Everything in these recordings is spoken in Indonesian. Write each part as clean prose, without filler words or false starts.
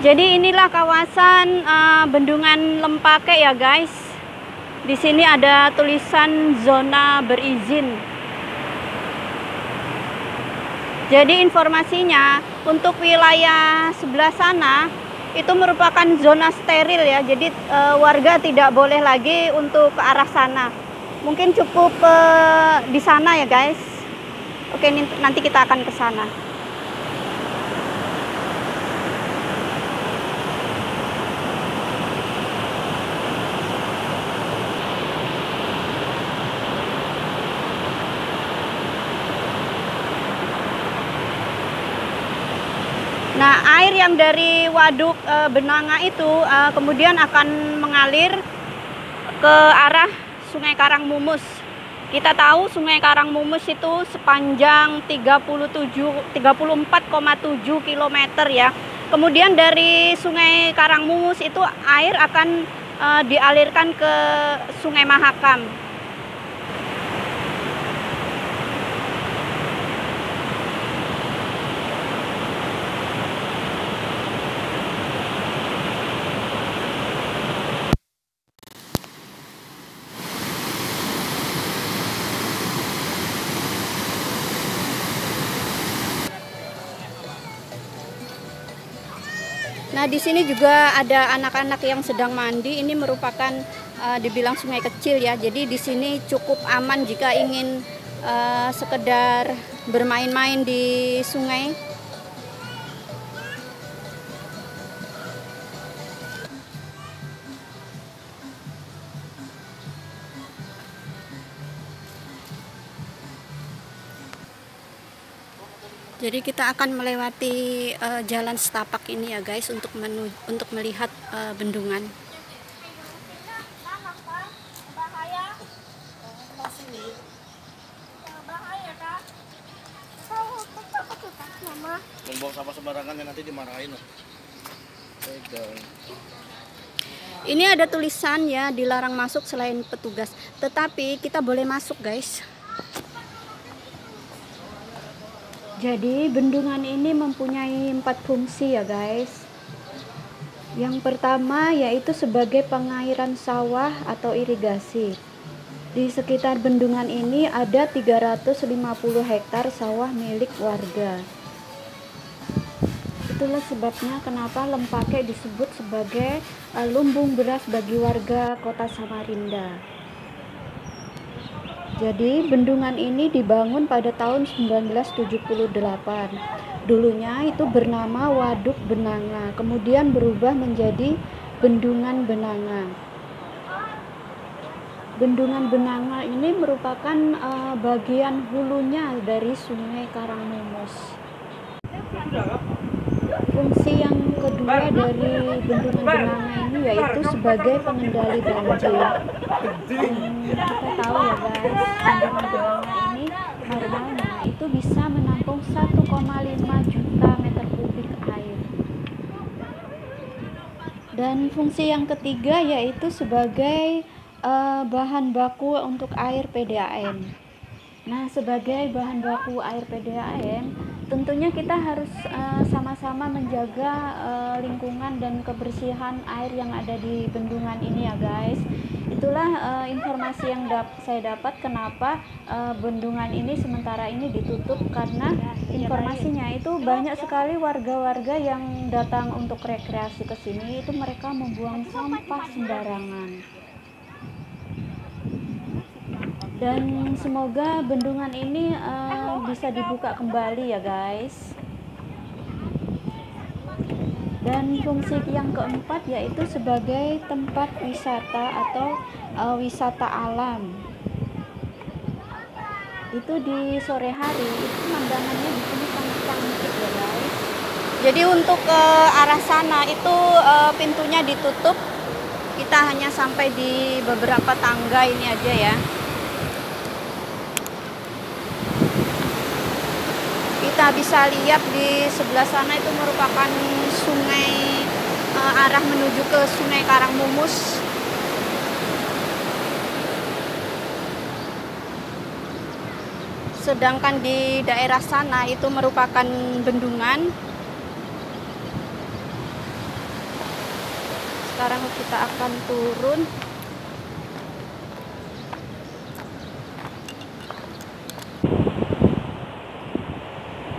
Jadi inilah kawasan Bendungan Lempake ya guys. Di sini ada tulisan zona berizin. Jadi informasinya untuk wilayah sebelah sana itu merupakan zona steril ya. Jadi warga tidak boleh lagi untuk ke arah sana. Mungkin cukup di sana ya guys. Oke, nanti kita akan ke sana. Nah, air yang dari waduk Benanga itu kemudian akan mengalir ke arah Sungai Karangmumus. Kita tahu Sungai Karangmumus itu sepanjang 34,7 km ya. Kemudian dari Sungai Karangmumus itu air akan dialirkan ke Sungai Mahakam. Nah, di sini juga ada anak-anak yang sedang mandi. Ini merupakan dibilang sungai kecil ya. Jadi di sini cukup aman jika ingin sekedar bermain-main di sungai. Jadi kita akan melewati jalan setapak ini ya guys untuk melihat bendungan. Membuang sampah sembarangan yang nanti dimarahin. Ini ada tulisan ya, dilarang masuk selain petugas. Tetapi kita boleh masuk guys. Jadi bendungan ini mempunyai 4 fungsi ya guys. Yang pertama yaitu sebagai pengairan sawah atau irigasi. Di sekitar bendungan ini ada 350 hektar sawah milik warga. Itulah sebabnya kenapa Lempake disebut sebagai lumbung beras bagi warga kota Samarinda. Jadi bendungan ini dibangun pada tahun 1978. Dulunya itu bernama Waduk Benanga, kemudian berubah menjadi Bendungan Benanga. Bendungan Benanga ini merupakan bagian hulunya dari Sungai Karangmumus. Fungsi yang kedua dari Bendungan Benanga ini yaitu sebagai pengendali banjir. Kita tahu ya guys, Bendungan Benanga ini normalnya itu bisa menampung 1,5 juta meter kubik air. Dan fungsi yang ketiga yaitu sebagai bahan baku untuk air PDAM. Nah, sebagai bahan baku air PDAM, tentunya kita harus sama-sama menjaga lingkungan dan kebersihan air yang ada di bendungan ini ya guys. Itulah informasi yang saya dapat kenapa bendungan ini sementara ini ditutup, karena informasinya itu banyak sekali warga-warga yang datang untuk rekreasi ke sini itu mereka membuang sampah sembarangan. Dan semoga bendungan ini bisa dibuka kembali ya guys. Dan fungsi yang keempat yaitu sebagai tempat wisata atau wisata alam. Itu di sore hari itu pemandangannya di sini sangat cantik ya guys. Jadi untuk ke arah sana itu pintunya ditutup. Kita hanya sampai di beberapa tangga ini aja ya. Kita bisa lihat di sebelah sana itu merupakan sungai, arah menuju ke Sungai Karangmumus. Sedangkan di daerah sana itu merupakan bendungan. sekarang kita akan turun.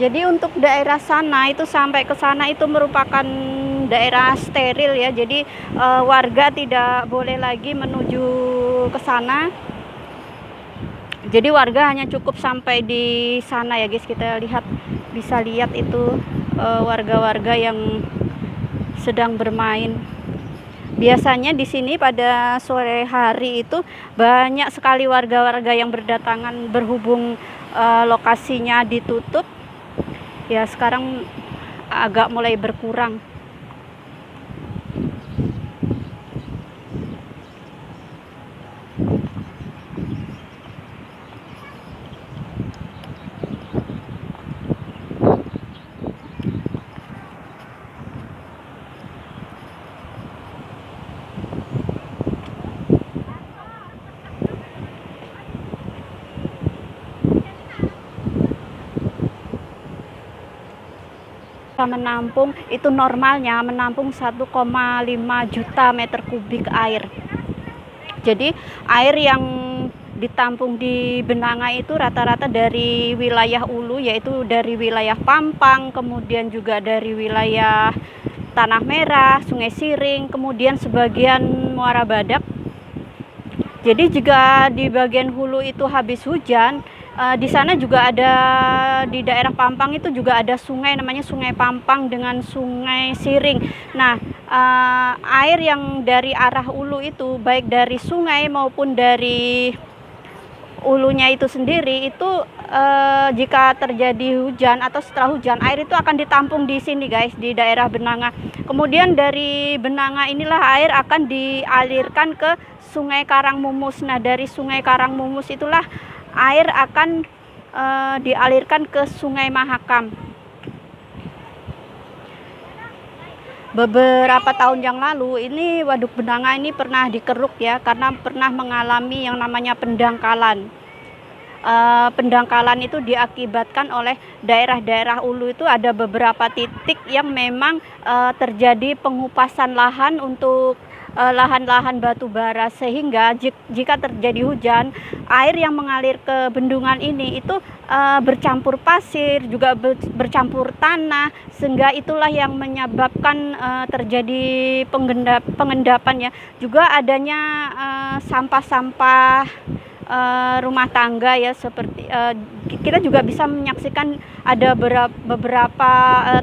Jadi untuk daerah sana itu sampai ke sana itu merupakan daerah steril ya. Jadi warga tidak boleh lagi menuju ke sana. Jadi warga hanya cukup sampai di sana ya guys. Kita bisa lihat itu warga-warga yang sedang bermain. Biasanya di sini pada sore hari itu banyak sekali warga-warga yang berdatangan, berhubung lokasinya ditutup. Ya sekarang agak mulai berkurang. Menampung itu normalnya menampung 1,5 juta meter kubik air. Jadi air yang ditampung di Benanga itu rata-rata dari wilayah hulu, yaitu dari wilayah Pampang, kemudian juga dari wilayah Tanah Merah, Sungai Siring, kemudian sebagian Muara Badak. Jadi jika di bagian hulu itu habis hujan, di sana juga ada, di daerah Pampang itu juga ada sungai namanya Sungai Pampang dengan Sungai Siring. Nah, air yang dari arah hulu itu baik dari sungai maupun dari hulunya itu sendiri itu jika terjadi hujan atau setelah hujan, air itu akan ditampung di sini guys, di daerah Benanga. Kemudian dari Benanga inilah air akan dialirkan ke Sungai Karangmumus. Nah, dari Sungai Karangmumus itulah air akan dialirkan ke Sungai Mahakam. Beberapa tahun yang lalu ini Waduk Benanga ini pernah dikeruk ya, karena pernah mengalami yang namanya pendangkalan. Pendangkalan itu diakibatkan oleh daerah-daerah hulu itu ada beberapa titik yang memang terjadi pengupasan lahan untuk lahan-lahan batu bara, sehingga jika terjadi hujan, air yang mengalir ke bendungan ini itu bercampur pasir, juga bercampur tanah, sehingga itulah yang menyebabkan terjadi pengendapan ya. Juga adanya sampah-sampah rumah tangga ya, seperti kita juga bisa menyaksikan ada beberapa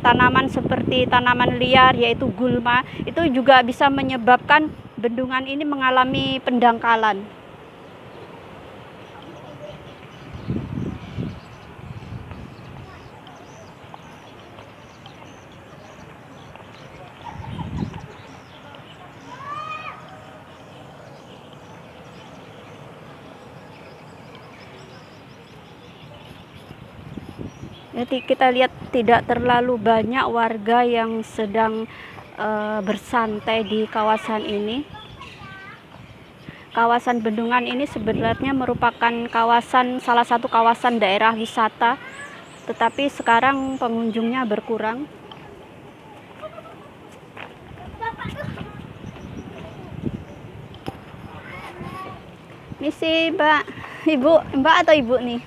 tanaman seperti tanaman liar yaitu gulma, itu juga bisa menyebabkan bendungan ini mengalami pendangkalan. Jadi kita lihat tidak terlalu banyak warga yang sedang bersantai di kawasan ini. Kawasan bendungan ini sebenarnya merupakan salah satu kawasan daerah wisata, tetapi sekarang pengunjungnya berkurang. Ini sih Mbak atau Ibu nih?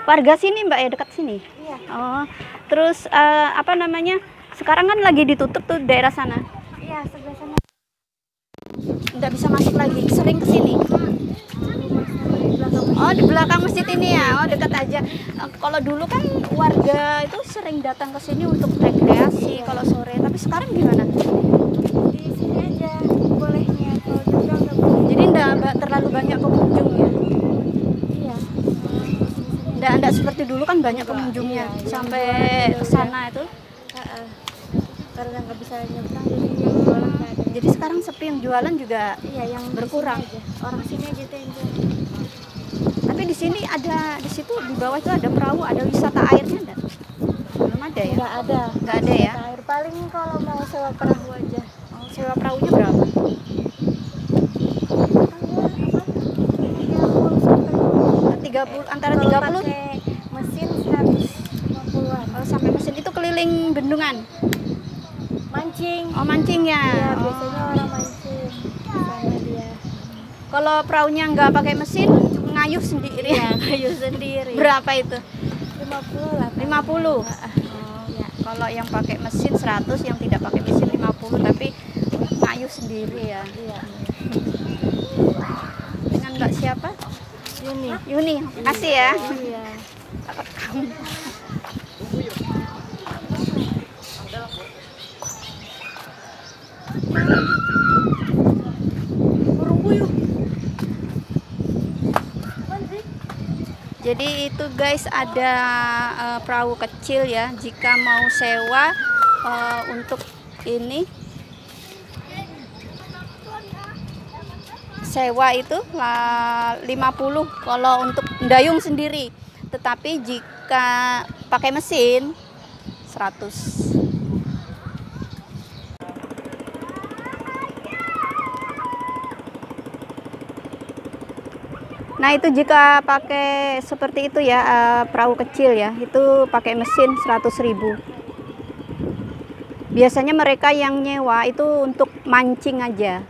Warga sini Mbak ya, dekat sini. Iya. Oh, terus apa namanya? Sekarang kan lagi ditutup tuh daerah sana. Iya, sebelah sana. Nggak bisa masuk lagi. Sering ke sini. Oh, di belakang masjid ini ya. Oh, dekat aja. Kalau dulu kan warga itu sering datang ke sini untuk rekreasi kalau sore. Tapi sekarang gimana? Di sini aja bolehnya, kalau nyebrang nggak boleh. Jadi nggak terlalu banyak pengunjung ya. Iya. Nggak seperti dulu kan banyak pengunjungnya sampai ke sana itu. Karena nggak bisa nyebrang, jadi yang jualan nggak ada. Jadi sekarang sepi, yang jualan juga Iya, yang berkurang. di sini aja. Orang sini aja tuh yang jual. Tapi di sini ada, di situ di bawah itu ada perahu, ada wisata airnya enggak? Belum ada ya? Nggak ada. Nggak ada ya? Air paling kalau mau sewa perahu aja. Oh, sewa perahunya berapa? 30, antara 30 pakai mesin 150-an. sampai mesin itu keliling bendungan. Mancing. Oh, mancing ya. Iya, Oh. biasanya orang mancing sama dia. Kalau perahunya nggak pakai mesin, ngayuh sendiri. Iya, kayu sendiri. Berapa itu? 50 lah. 50. Iya. Kalau yang pakai mesin 100, yang tidak pakai mesin 50, tapi ngayuh sendiri ya. Iya. Dengan Mbak siapa? Ini. Yuni, makasih ya. Iya. Rekam. Burung puyuh. Jadi itu guys, ada perahu kecil ya, jika mau sewa untuk ini sewa itu 50 kalau untuk dayung sendiri, tetapi jika pakai mesin 100. Nah itu jika pakai seperti itu ya, perahu kecil ya, itu pakai mesin 100.000. Biasanya mereka yang nyewa itu untuk mancing aja.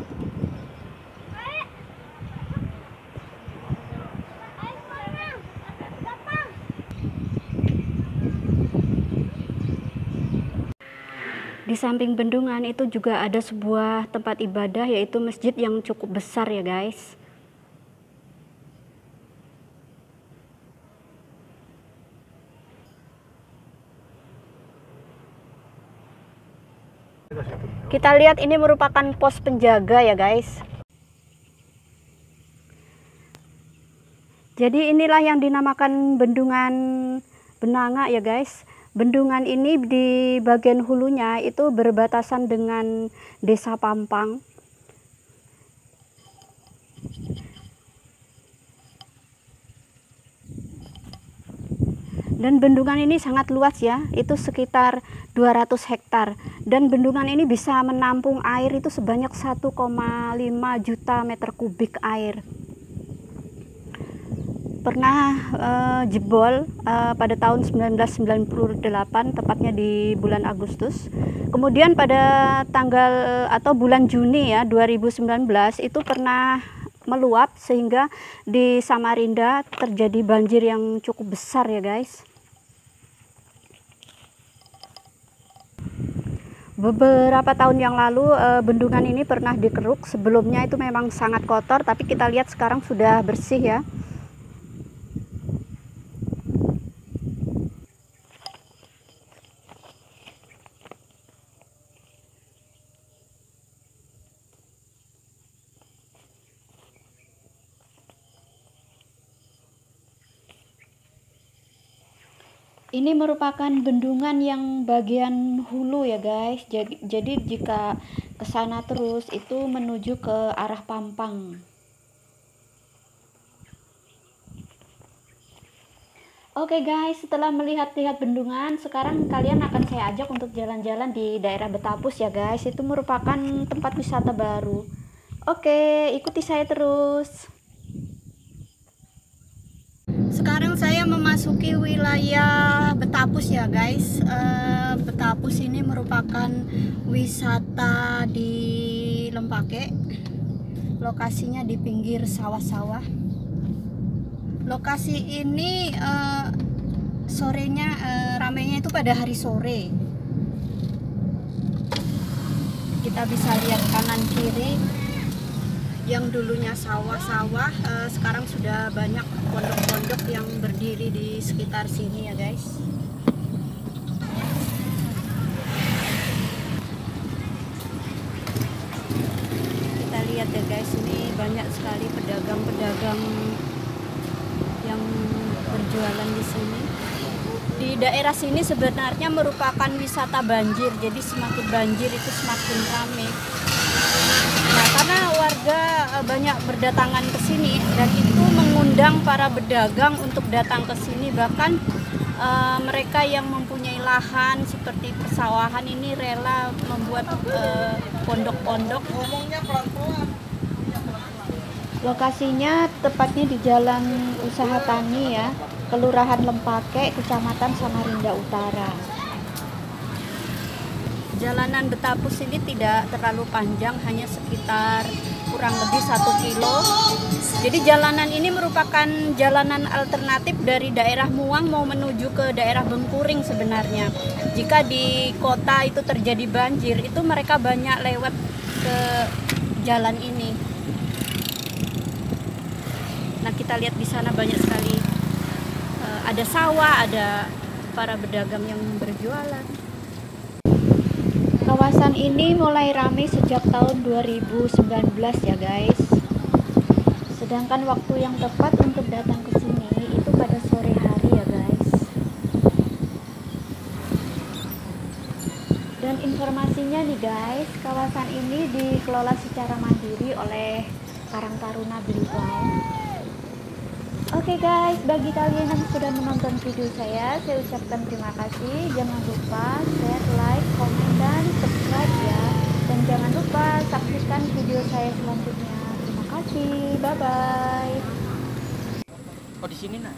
Di samping bendungan itu juga ada sebuah tempat ibadah, yaitu masjid yang cukup besar ya guys. Kita lihat ini merupakan pos penjaga ya guys. Jadi inilah yang dinamakan bendungan Benanga ya guys. Bendungan ini di bagian hulunya itu berbatasan dengan Desa Pampang. Dan bendungan ini sangat luas ya, itu sekitar 200 hektar. Dan bendungan ini bisa menampung air itu sebanyak 1,5 juta meter kubik air. Pernah jebol pada tahun 1998, tepatnya di bulan Agustus. Kemudian pada tanggal atau bulan Juni ya 2019 itu pernah meluap sehingga di Samarinda terjadi banjir yang cukup besar ya guys. Beberapa tahun yang lalu bendungan ini pernah dikeruk. Sebelumnya itu memang sangat kotor, tapi kita lihat sekarang sudah bersih ya. Ini merupakan bendungan yang bagian hulu ya guys. Jadi jika ke sana terus itu menuju ke arah Pampang. Oke guys, setelah melihat-lihat bendungan, sekarang kalian akan saya ajak untuk jalan-jalan di daerah Betapus ya guys. Itu merupakan tempat wisata baru. Oke, ikuti saya terus. Sekarang saya memasuki wilayah Betapus ya guys. Betapus ini merupakan wisata di Lempake. Lokasinya di pinggir sawah-sawah. Lokasi ini sorenya ramainya itu pada hari sore. Kita bisa lihat kanan kiri. Yang dulunya sawah-sawah, sekarang sudah banyak pondok-pondok yang berdiri di sekitar sini ya guys. Kita lihat ya guys, ini banyak sekali pedagang-pedagang yang berjualan di sini. Di daerah sini sebenarnya merupakan wisata banjir, jadi semakin banjir itu semakin ramai. Nah, karena warga banyak berdatangan ke sini dan itu mengundang para pedagang untuk datang ke sini, bahkan mereka yang mempunyai lahan seperti persawahan ini rela membuat pondok-pondok. Lokasinya tepatnya di Jalan Usaha Tani ya, Kelurahan Lempake, Kecamatan Samarinda Utara. Perjalanan Betapus ini tidak terlalu panjang, hanya sekitar kurang lebih 1 kilo. Jadi jalanan ini merupakan jalanan alternatif dari daerah Muang mau menuju ke daerah Bengkuring sebenarnya. Jika di kota itu terjadi banjir, itu mereka banyak lewat ke jalan ini. Nah, kita lihat di sana banyak sekali ada sawah, ada para pedagang yang berjualan. Kawasan ini mulai ramai sejak tahun 2019 ya guys. Sedangkan waktu yang tepat untuk datang ke sini itu pada sore hari ya guys. Dan informasinya nih guys, kawasan ini dikelola secara mandiri oleh Karang Taruna Blitar. Oke guys, bagi kalian yang sudah menonton video saya ucapkan terima kasih. Jangan lupa share, like, komen, dan subscribe ya. Dan jangan lupa saksikan video saya selanjutnya. Terima kasih, bye-bye. Oh di sini nah.